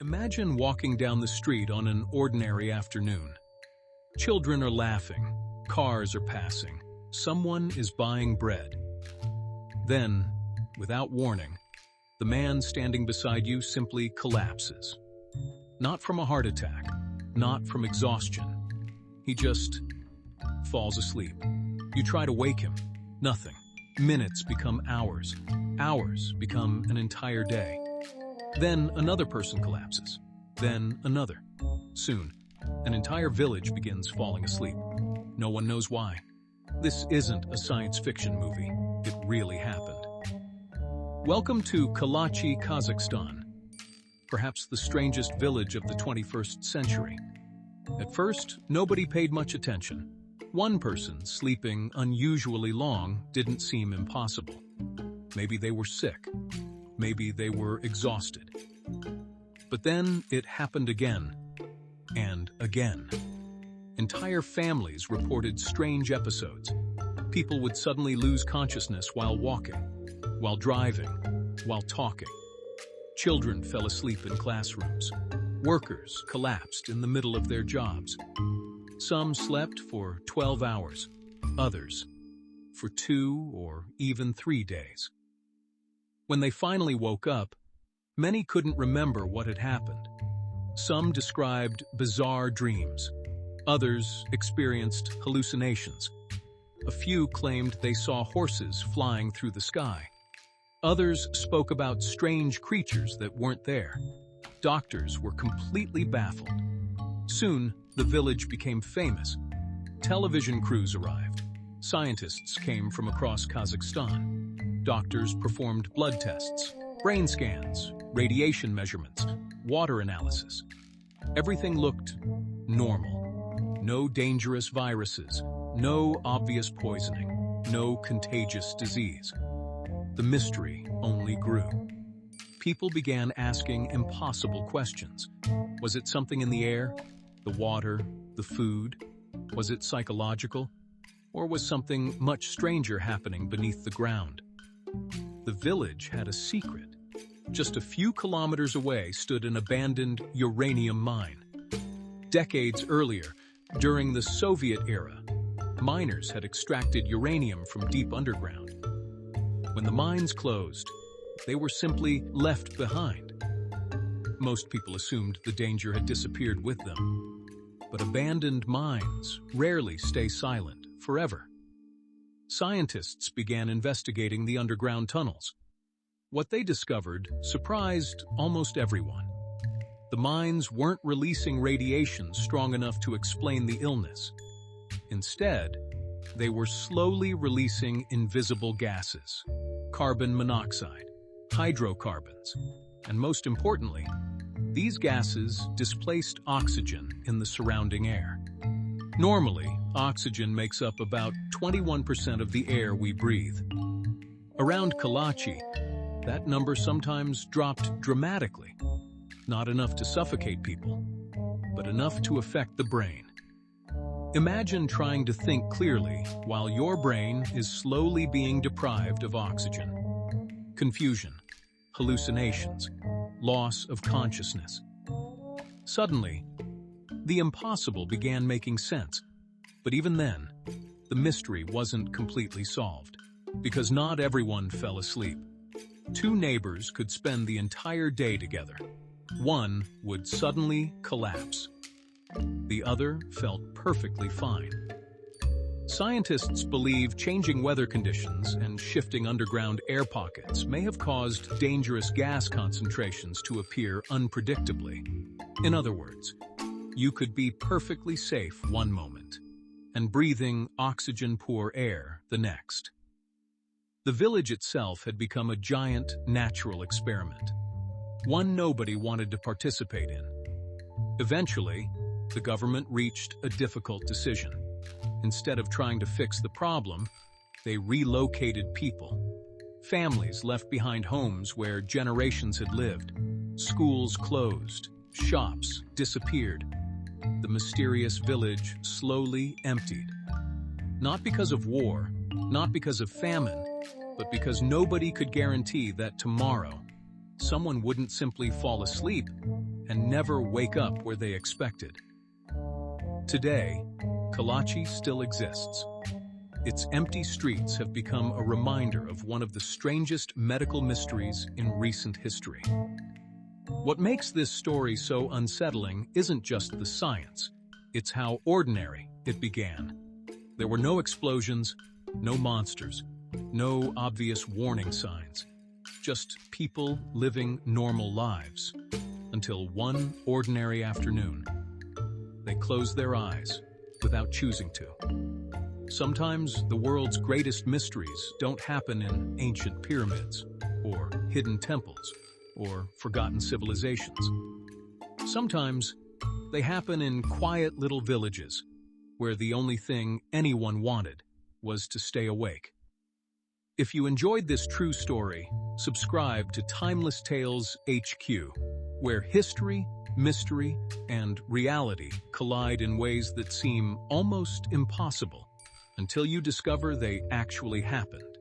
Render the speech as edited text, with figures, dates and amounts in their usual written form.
Imagine walking down the street on an ordinary afternoon. Children are laughing, cars are passing, someone is buying bread. Then, without warning, the man standing beside you simply collapses. Not from a heart attack, not from exhaustion. He just falls asleep. You try to wake him. Nothing. Minutes become hours. Hours become an entire day. Then another person collapses. Then another. Soon, an entire village begins falling asleep. No one knows why. This isn't a science fiction movie. It really happened. Welcome to Kalachi, Kazakhstan, perhaps the strangest village of the 21st century. At first, nobody paid much attention. One person sleeping unusually long didn't seem impossible. Maybe they were sick. Maybe they were exhausted. But then it happened again and again. Entire families reported strange episodes. People would suddenly lose consciousness while walking, while driving, while talking. Children fell asleep in classrooms. Workers collapsed in the middle of their jobs. Some slept for 12 hours, others for 2 or even 3 days. When they finally woke up, many couldn't remember what had happened. Some described bizarre dreams. Others experienced hallucinations. A few claimed they saw horses flying through the sky. Others spoke about strange creatures that weren't there. Doctors were completely baffled. Soon, the village became famous. Television crews arrived. Scientists came from across Kazakhstan. Doctors performed blood tests, brain scans, radiation measurements, water analysis. Everything looked normal. No dangerous viruses, no obvious poisoning, no contagious disease. The mystery only grew. People began asking impossible questions. Was it something in the air, the water, the food? Was it psychological? Or was something much stranger happening beneath the ground? The village had a secret. Just a few kilometers away stood an abandoned uranium mine. Decades earlier, during the Soviet era, miners had extracted uranium from deep underground. When the mines closed, they were simply left behind. Most people assumed the danger had disappeared with them. But abandoned mines rarely stay silent forever. Scientists began investigating the underground tunnels. What they discovered surprised almost everyone. The mines weren't releasing radiation strong enough to explain the illness. Instead, they were slowly releasing invisible gases, carbon monoxide, hydrocarbons, and most importantly, these gases displaced oxygen in the surrounding air. Normally, oxygen makes up about 21% of the air we breathe. Around Kalachi, that number sometimes dropped dramatically. Not enough to suffocate people, but enough to affect the brain. Imagine trying to think clearly while your brain is slowly being deprived of oxygen. Confusion, hallucinations, loss of consciousness. Suddenly, the impossible began making sense. But even then, the mystery wasn't completely solved, because not everyone fell asleep. 2 neighbors could spend the entire day together. One would suddenly collapse. The other felt perfectly fine. Scientists believe changing weather conditions and shifting underground air pockets may have caused dangerous gas concentrations to appear unpredictably. In other words, you could be perfectly safe one moment and breathing oxygen-poor air the next. The village itself had become a giant natural experiment, one nobody wanted to participate in. Eventually, the government reached a difficult decision. Instead of trying to fix the problem, they relocated people. Families left behind homes where generations had lived. Schools closed. Shops disappeared. The mysterious village slowly emptied. Not because of war, not because of famine, but because nobody could guarantee that tomorrow, someone wouldn't simply fall asleep and never wake up where they expected. Today, Kalachi still exists. Its empty streets have become a reminder of one of the strangest medical mysteries in recent history. What makes this story so unsettling isn't just the science, it's how ordinary it began. There were no explosions, no monsters, no obvious warning signs, just people living normal lives. Until one ordinary afternoon, they closed their eyes without choosing to. Sometimes the world's greatest mysteries don't happen in ancient pyramids, or hidden temples, or forgotten civilizations. Sometimes they happen in quiet little villages, where the only thing anyone wanted was to stay awake. If you enjoyed this true story, subscribe to Timeless Tales HQ, where history, mystery, and reality collide in ways that seem almost impossible until you discover they actually happened.